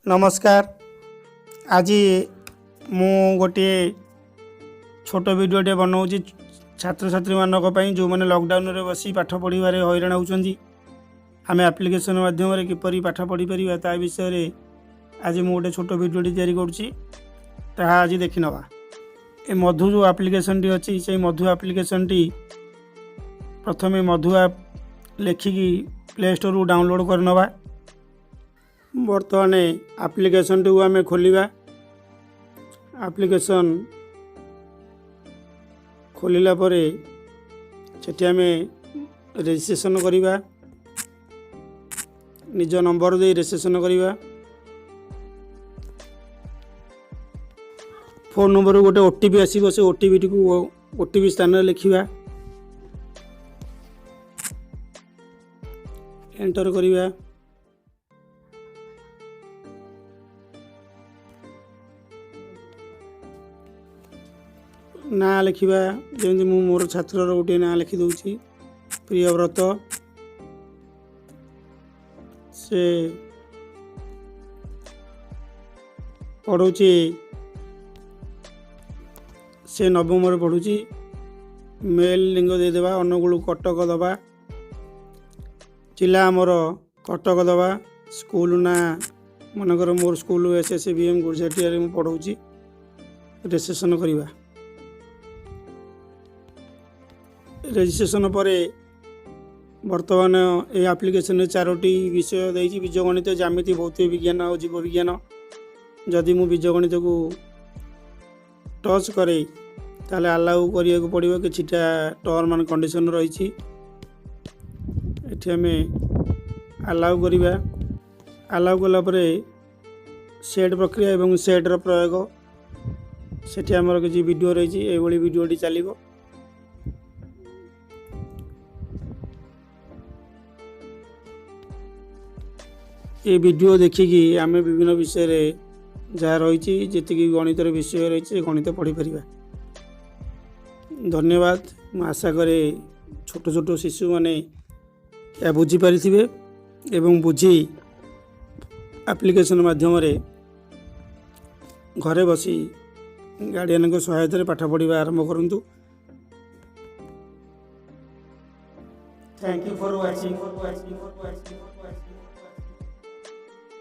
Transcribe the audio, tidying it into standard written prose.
नमस्कार। आज मु गोटे छोट भिडियोटे बनाऊँ छात्र छात्री मानी जो मैंने लॉकडाउन रे बसी पाठ पढ़ार हैरान होती आम एप्लिकेशन माध्यम किपरि पाठ पढ़ी पार ता विषय आज मु गोटे छोट भिडियोटी तैयारी करुँचा आज देखि नवा। ए मधु जो एप्लिकेशन टी अच्छी से मधु एप्लिकेशन टी प्रथमे मधु ऐप लेखिकी प्ले स्टोर को डाउनलोड कर नवा। बर्तमान एप्लिकेशन टी आम खोलिबा। एप्लिकेशन खोलिला परे सेठी आम रजिस्ट्रेशन करिबा। निज नंबर दे रजिस्ट्रेशन करिबा। फोन नंबर गोटे ओटीपी आसीबो से ओटीपी टी को ओटीपी स्थान रे लिखिबा। एंटर करिबा। ना लिखा जमी मु मोर छात्र गोटे ना लिखिदे प्रियव्रत से पढ़ुची से नवम पढ़ुची मेल लिंग देदेबा। अनुगुल कटक दबा। जिला आमर कटक दबा। स्कूल ना मनकर मोर स्कूल SSBM गुरजाटिया मु पढ़ाऊँगी। रजिस्ट्रेशन करवा। रजिस्ट्रेशन पर बर्तमान ये एप्लिकेशन चारोटी विषय देती बीजगणित ज्यामिति भौतिक विज्ञान और जीव विज्ञान। जदि मु बीजगणित को टच करे ताले अलाउ करिया को पड़िबो किछिटा टर्म एंड कंडीशन रही। एठी आमे अलाउ करिबा। अलाउ कला परे सेट प्रक्रिया एवं सेट रो प्रयोग सेठी हमर किछि वीडियो रही। ए भली वीडियोटी चलिबो। ये वीडियो देखिकी आम विभिन्न विषय जहाँ रही जी गणित विषय रही गणित पढ़ी पार। धन्यवाद। मैं आशा करे छोट छोट शिशु मैंने या बुझीपारी एवं बुझी एप्लिकेशन माध्यम घरे बसी गार्डियन को सहायता पाठ पढ़ा आरंभ करूँ। Thank you for watching.